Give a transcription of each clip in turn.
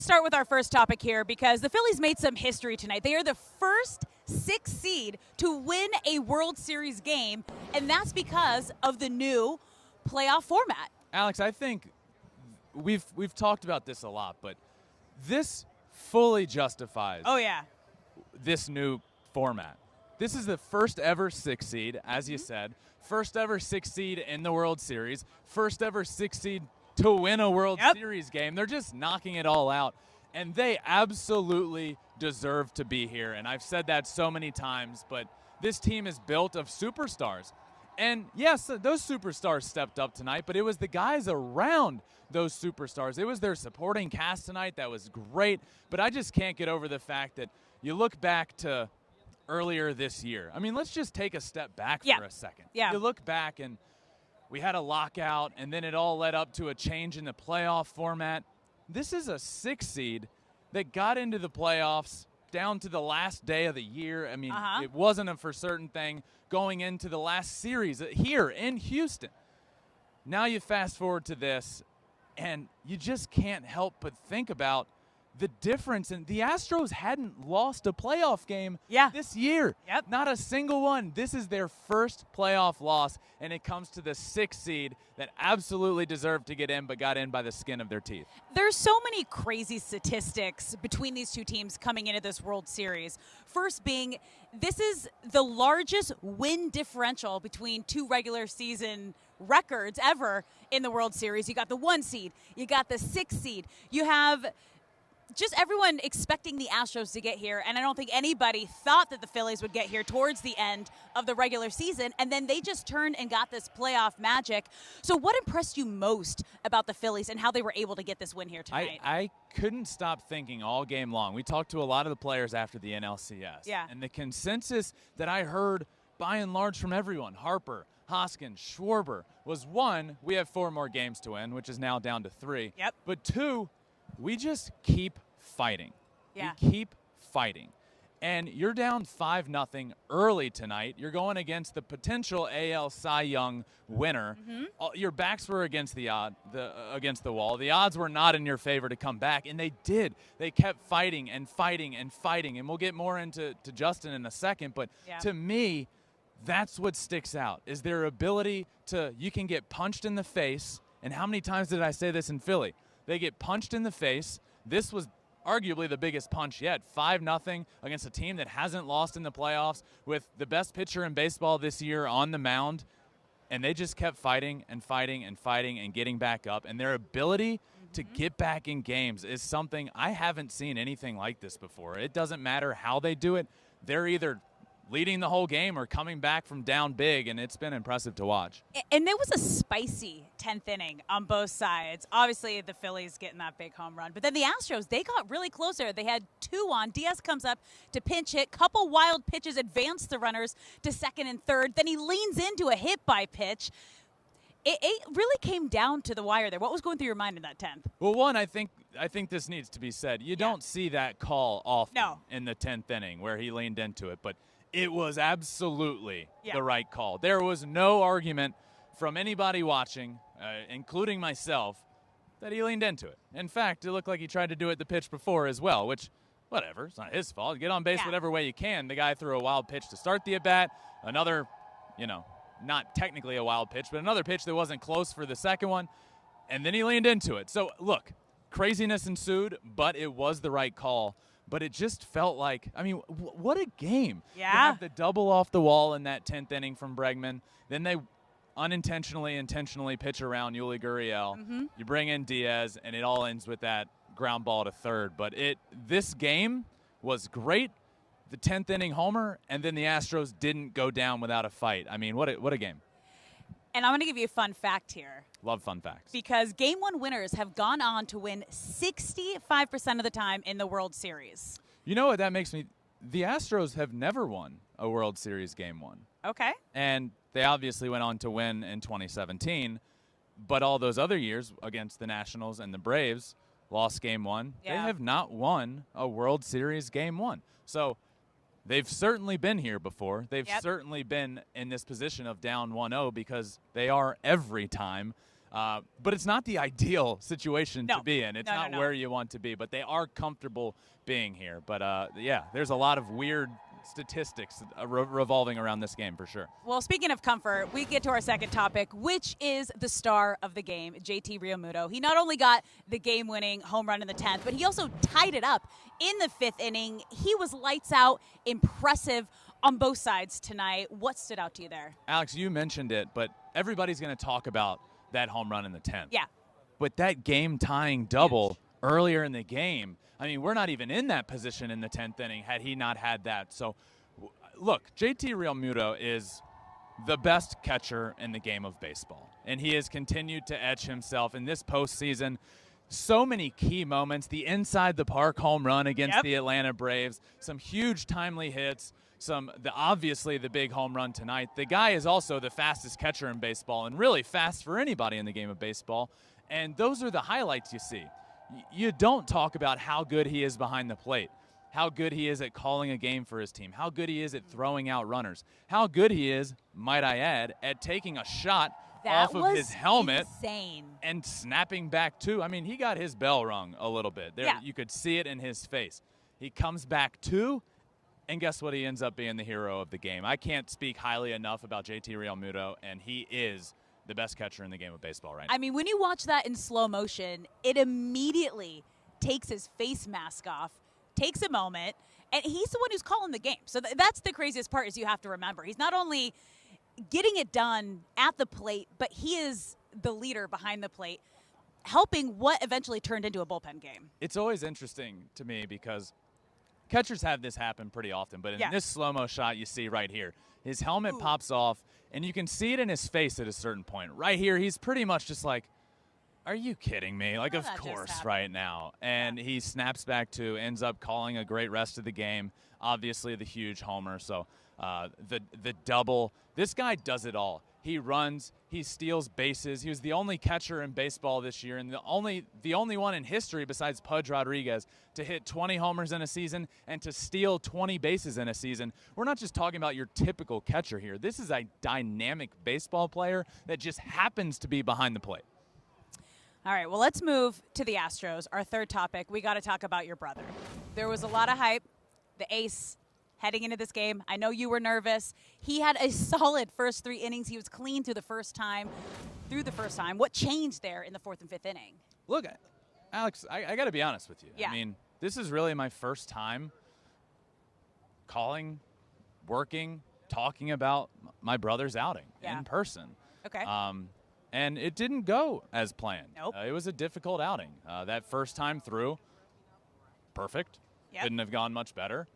Start with our first topic here because the Phillies made some history tonight. They are the first 6 seed to win a World Series game, and that's because of the new playoff format. Alex, I think we've talked about this a lot, but this fully justifies this new format. This is the first ever 6 seed, as you said, first ever 6 seed in the World Series, first ever 6 seed to win a World Series game. They're just knocking it all out, and they absolutely deserve to be here. And I've said that so many times, but this team is built of superstars. And yes, those superstars stepped up tonight, but it was the guys around those superstars. It was their supporting cast tonight that was great, but I just can't get over the fact that you look back to earlier this year. I mean, let's just take a step back for a second. You look back and we had a lockout, and then it all led up to a change in the playoff format. This is a 6 seed that got into the playoffs down to the last day of the year. I mean, it wasn't a for certain thing going into the last series here in Houston. Now you fast forward to this, and you just can't help but think about the difference. And the Astros hadn't lost a playoff game this year. Not a single one. This is their first playoff loss, and it comes to the 6th seed that absolutely deserved to get in but got in by the skin of their teeth. There's so many crazy statistics between these two teams coming into this World Series. First being, this is the largest win differential between two regular season records ever in the World Series. You got the 1 seed. You got the 6 seed. You have just everyone expecting the Astros to get here, and I don't think anybody thought that the Phillies would get here towards the end of the regular season, and then they just turned and got this playoff magic. So what impressed you most about the Phillies and how they were able to get this win here tonight? I couldn't stop thinking all game long. We talked to a lot of the players after the NLCS, and the consensus that I heard by and large from everyone, Harper, Hoskins, Schwarber, was 1, we have 4 more games to win, which is now down to 3. But 2, we just keep fighting. We keep fighting. And you're down 5-0 early tonight. You're going against the potential AL Cy Young winner. Your backs were against the wall. The odds were not in your favor to come back, and they did. They kept fighting and fighting and fighting. And we'll get more into Justin in a second, but to me, that's what sticks out, is their ability to, you can get punched in the face. And how many times did I say this in Philly? They get punched in the face. This was arguably the biggest punch yet. 5-0 against a team that hasn't lost in the playoffs with the best pitcher in baseball this year on the mound. And they just kept fighting and fighting and fighting and getting back up. And their ability to get back in games is something I haven't seen anything like this before. It doesn't matter how they do it. They're either leading the whole game or coming back from down big, and it's been impressive to watch. And there was a spicy 10th inning on both sides. Obviously, the Phillies getting that big home run. But then the Astros, they got really close there. They had 2 on. Diaz comes up to pinch hit. Couple wild pitches advance the runners to second and third. Then he leans into a hit-by pitch. It really came down to the wire there. What was going through your mind in that 10th? Well, one, I think this needs to be said. You don't see that call often in the 10th inning where he leaned into it. But it was absolutely the right call. There was no argument from anybody watching, including myself, that he leaned into it. In fact, it looked like he tried to do it the pitch before as well, which, whatever, it's not his fault. Get on base whatever way you can. The guy threw a wild pitch to start the at-bat, another, not technically a wild pitch, but another pitch that wasn't close for the second one, and then he leaned into it. So, look, craziness ensued, but it was the right call. But it just felt like, I mean, what a game. You have the double off the wall in that 10th inning from Bregman. Then they intentionally pitch around Yuli Gurriel. You bring in Diaz, and it all ends with that ground ball to third. But this game was great. The 10th inning homer, and then the Astros didn't go down without a fight. I mean, what a game. And I'm going to give you a fun fact here. Love fun facts. Because Game 1 winners have gone on to win 65% of the time in the World Series. You know what that makes me? The Astros have never won a World Series Game 1. Okay. And they obviously went on to win in 2017. But all those other years against the Nationals and the Braves, lost Game 1. They have not won a World Series Game 1. So they've certainly been here before. They've certainly been in this position of down 1-0 because they are every time. But it's not the ideal situation to be in. It's not where you want to be, but they are comfortable being here. But, yeah, there's a lot of weird statistics revolving around this game for sure. Well, speaking of comfort, we get to our second topic, which is the star of the game, JT Realmuto. He not only got the game-winning home run in the 10th, but he also tied it up in the 5th inning. He was lights out, impressive on both sides tonight. What stood out to you there? Alex, you mentioned it, but everybody's going to talk about that home run in the 10th. Yeah. But that game-tying double earlier in the game, I mean, we're not even in that position in the 10th inning had he not had that. So, look, JT Realmuto is the best catcher in the game of baseball, and he has continued to etch himself in this postseason. So many key moments, the inside-the-park home run against the Atlanta Braves, some huge timely hits, obviously the big home run tonight. The guy is also the fastest catcher in baseball and really fast for anybody in the game of baseball, and those are the highlights you see. You don't talk about how good he is behind the plate, how good he is at calling a game for his team, how good he is at throwing out runners, how good he is, might I add, at taking a shot off of his helmet and snapping back too. I mean, he got his bell rung a little bit. You could see it in his face. He comes back too, and guess what? He ends up being the hero of the game. I can't speak highly enough about JT Realmuto, and he is the best catcher in the game of baseball right now. I mean, when you watch that in slow motion, it immediately takes his face mask off, takes a moment, and he's the one who's calling the game. So that's the craziest part is you have to remember. He's not only getting it done at the plate, but he is the leader behind the plate, helping what eventually turned into a bullpen game. It's always interesting to me because catchers have this happen pretty often, but in this slow-mo shot you see right here, his helmet pops off, and you can see it in his face at a certain point. Right here, he's pretty much just like, are you kidding me? Like, of course, right now. And he snaps back to, ends up calling a great rest of the game. Obviously, the huge homer. So the double. This guy does it all. He runs. He steals bases. He was the only catcher in baseball this year, and the only one in history besides Pudge Rodriguez to hit 20 homers in a season and to steal 20 bases in a season. We're not just talking about your typical catcher here. This is a dynamic baseball player that just happens to be behind the plate. All right, well, let's move to the Astros, our third topic. We got to talk about your brother. There was a lot of hype. The ace heading into this game. I know you were nervous. He had a solid first 3 innings. He was clean through the first time. What changed there in the 4th and 5th inning? Look, Alex, I got to be honest with you. Yeah. I mean, this is really my first time calling, working, talking about my brother's outing in person. Okay. And it didn't go as planned. Nope. It was a difficult outing. That first time through, perfect. Yep. Couldn't have gone much better.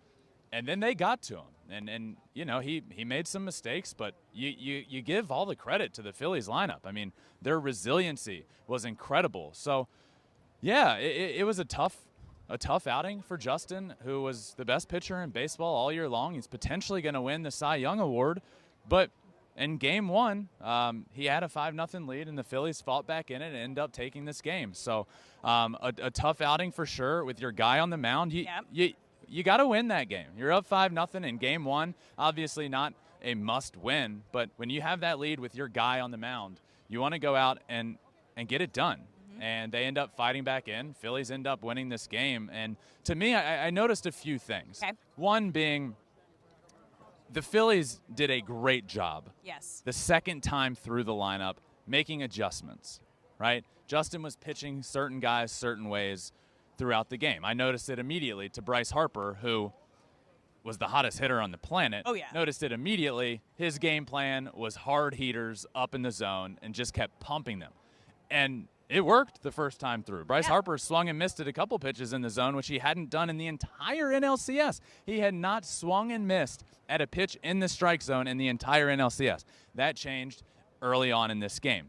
And then they got to him. And you know, he made some mistakes, but you give all the credit to the Phillies lineup. I mean, their resiliency was incredible. So, yeah, it was a tough outing for Justin, who was the best pitcher in baseball all year long. He's potentially going to win the Cy Young Award. But in Game 1, he had a 5-0 lead, and the Phillies fought back in it and ended up taking this game. So a tough outing for sure with your guy on the mound. You got to win that game. You're up 5-0 in Game 1. Obviously not a must-win, but when you have that lead with your guy on the mound, you want to go out and get it done. Mm-hmm. And they end up fighting back in. Phillies end up winning this game. And to me, I noticed a few things. Okay. One being the Phillies did a great job. Yes. The second time through the lineup, making adjustments, right? Justin was pitching certain guys certain ways throughout the game. I noticed it immediately to Bryce Harper, who was the hottest hitter on the planet. Oh, yeah. Noticed it immediately. His game plan was hard heaters up in the zone and just kept pumping them. And it worked the first time through. Bryce Harper swung and missed at a couple pitches in the zone, which he hadn't done in the entire NLCS. He had not swung and missed at a pitch in the strike zone in the entire NLCS. That changed early on in this game.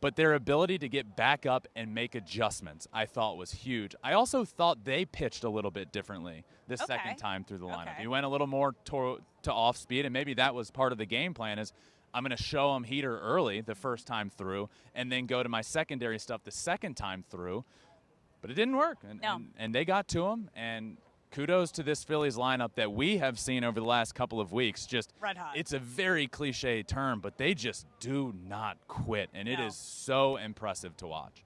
But their ability to get back up and make adjustments, I thought, was huge. I also thought they pitched a little bit differently the second time through the lineup. Okay. You went a little more to off speed, and maybe that was part of the game plan is I'm going to show them heater early the first time through and then go to my secondary stuff the second time through. But it didn't work, and they got to him, and kudos to this Phillies lineup that we have seen over the last couple of weeks. Just red hot. It's a very cliche term, but they just do not quit, and it is so impressive to watch.